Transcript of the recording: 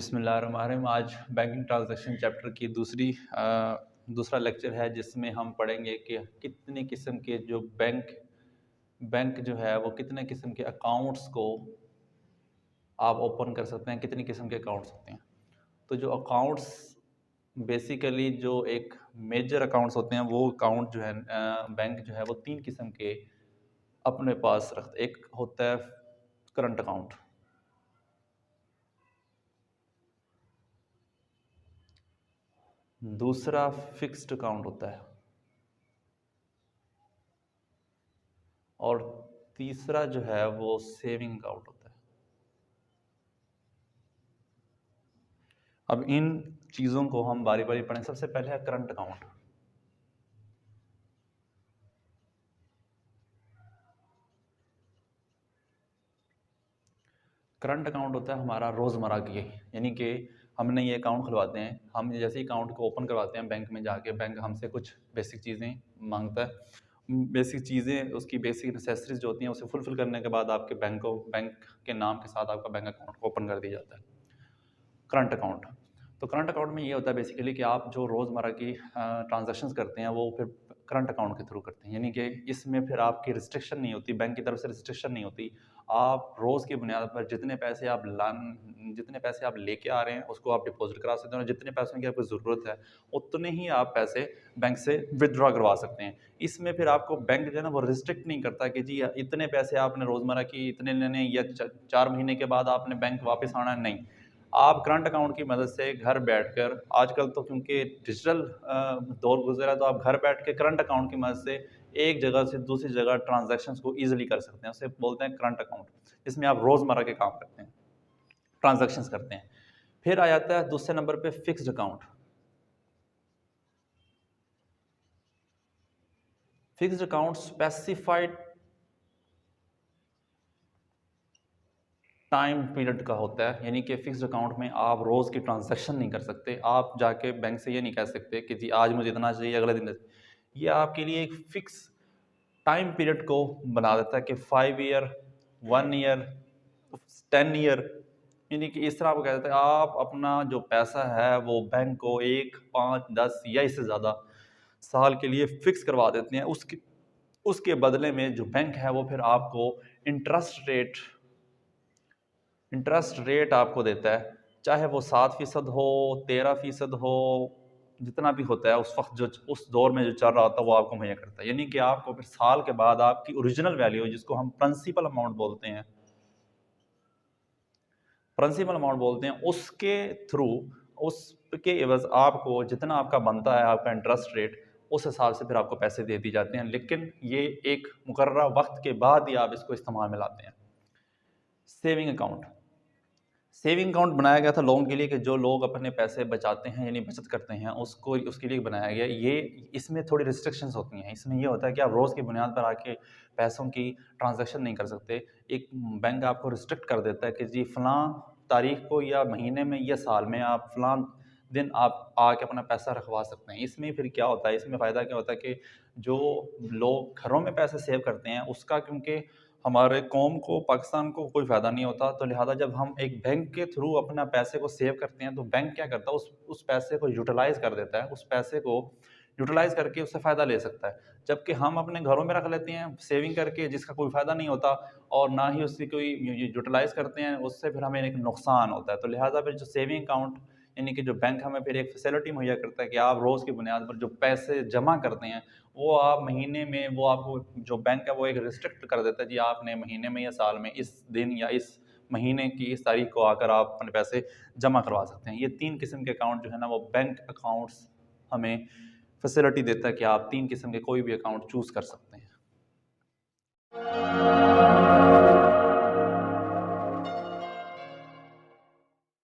बिस्मिल्लाहिर्रहमानिर्रहीम। आज banking transaction chapter की दूसरा लेक्चर है जिसमें हम पढ़ेंगे कि कितने किस्म के जो बैंक जो है वो कितने किस्म के अकाउंट्स को आप ओपन कर सकते हैं, कितनी किस्म के अकाउंट्स होते हैं। तो जो अकाउंट्स बेसिकली जो एक मेजर अकाउंट्स होते हैं वो अकाउंट जो है बैंक जो है वो तीन किस्म के अपने पास रखते। एक होता है करंट अकाउंट, दूसरा फिक्स्ड अकाउंट होता है और तीसरा जो है वो सेविंग अकाउंट होता है। अब इन चीज़ों को हम बारी बारी पढ़ें। सबसे पहले है करंट अकाउंट। करंट अकाउंट होता है हमारा रोज़मर्रा की, यानी कि हमने ये अकाउंट खुलवाते हैं। हम जैसे ही अकाउंट को ओपन करवाते हैं बैंक में जाके, बैंक हमसे कुछ बेसिक चीज़ें मांगता है। बेसिक चीज़ें, उसकी बेसिक नेसेसरीज जो होती हैं उसे फुलफिल करने के बाद आपके बैंक के नाम के साथ आपका बैंक अकाउंट ओपन कर दिया जाता है, करंट अकाउंट। तो करंट अकाउंट में ये होता है बेसिकली कि आप जो रोज़मर्रा की ट्रांजैक्शंस करते हैं वो फिर करंट अकाउंट के थ्रू करते हैं, यानी कि इसमें फिर आपकी रिस्ट्रिक्शन नहीं होती, बैंक की तरफ से रिस्ट्रिक्शन नहीं होती। आप रोज़ की बुनियाद पर जितने पैसे आप लेके आ रहे हैं उसको आप डिपॉजिट करा सकते हैं, और जितने पैसों की आपको ज़रूरत है उतने ही आप पैसे बैंक से विदड्रॉ करवा सकते हैं। इसमें फिर आपको बैंक जो है ना वो रिस्ट्रिक्ट नहीं करता कि जी इतने पैसे आपने रोज़मर्रा की इतने लेने या 4 महीने के बाद आपने बैंक वापस आना, नहीं। आप करंट अकाउंट की मदद से घर बैठकर, आजकल तो क्योंकि डिजिटल दौर गुजरा है, तो आप घर बैठ के करंट अकाउंट की मदद से एक जगह से दूसरी जगह ट्रांजैक्शंस को ईजिली कर सकते हैं। उसे बोलते हैं करंट अकाउंट, जिसमें आप रोज़मर्रा के काम करते हैं, ट्रांजैक्शंस करते हैं। फिर आ जाता है दूसरे नंबर पे fixed account. Fixed account specified time period का होता है, यानी कि फिक्स्ड अकाउंट में आप रोज़ की ट्रांजैक्शन नहीं कर सकते। आप जाके बैंक से ये नहीं कह सकते कि जी आज मुझे इतना चाहिए, अगले दिन ये आपके लिए एक फिक्स टाइम पीरियड को बना देता है कि 5 ईयर, 1 ईयर, 10 ईयर, यानी कि इस तरह आपको कह देता है आप अपना जो पैसा है वो बैंक को 1, 5, 10 या इससे ज़्यादा साल के लिए फिक्स करवा देते हैं। उसके उसके बदले में जो बैंक है वो फिर आपको इंटरेस्ट रेट आपको देता है, चाहे वो 7% हो, 13% हो, जितना भी होता है उस वक्त जो उस दौर में जो चल रहा होता है वो आपको मुहैया करता है। यानी कि आपको फिर साल के बाद आपकी ओरिजिनल वैल्यू, जिसको हम प्रिंसिपल अमाउंट बोलते हैं, उसके थ्रू, उसके एवज आपको जितना आपका बनता है आपका इंटरेस्ट रेट, उस हिसाब से फिर आपको पैसे दे दिए जाते हैं। लेकिन ये एक मुकर्ररा वक्त के बाद ही आप इसको इस्तेमाल में लाते हैं। सेविंग अकाउंट बनाया गया था लोगों के लिए कि जो लोग अपने पैसे बचाते हैं यानी बचत करते हैं, उसके लिए बनाया गया। ये इसमें थोड़ी रिस्ट्रिक्शंस होती हैं। इसमें ये होता है कि आप रोज़ की बुनियाद पर आके पैसों की ट्रांजैक्शन नहीं कर सकते। एक बैंक आपको रिस्ट्रिक्ट कर देता है कि जी फ़लाँ तारीख को या महीने में या साल में आप फ़लाँ दिन आप आके अपना पैसा रखवा सकते हैं। इसमें फिर क्या होता है, इसमें फ़ायदा क्या होता है कि जो लोग घरों में पैसे सेव करते हैं उसका, क्योंकि हमारे कौम को, पाकिस्तान को कोई फ़ायदा नहीं होता, तो लिहाजा जब हम एक बैंक के थ्रू अपना पैसे को सेव करते हैं तो बैंक क्या करता है, उस पैसे को यूटिलाइज़ कर देता है, उस पैसे को यूटिलाइज़ करके उससे फ़ायदा ले सकता है। जबकि हम अपने घरों में रख लेते हैं सेविंग करके, जिसका कोई फ़ायदा नहीं होता, और ना ही उसकी कोई यूटिलाइज़ करते हैं, उससे फिर हमें एक नुकसान होता है। तो लिहाजा फिर जो सेविंग अकाउंट, यानी कि जो बैंक हमें फिर एक फैसिलिटी मुहैया करता है कि आप रोज़ की बुनियाद पर जो पैसे जमा करते हैं वो आप महीने में, वो आपको जो बैंक है वो एक रिस्ट्रिक्ट कर देता है, जी आपने महीने में या साल में इस दिन या इस महीने की इस तारीख को आकर आप अपने पैसे जमा करवा सकते हैं। ये 3 किस्म के अकाउंट जो है ना वो बैंक अकाउंट्स हमें फैसिलिटी देता है कि आप 3 किस्म के कोई भी अकाउंट चूज़ कर सकते हैं।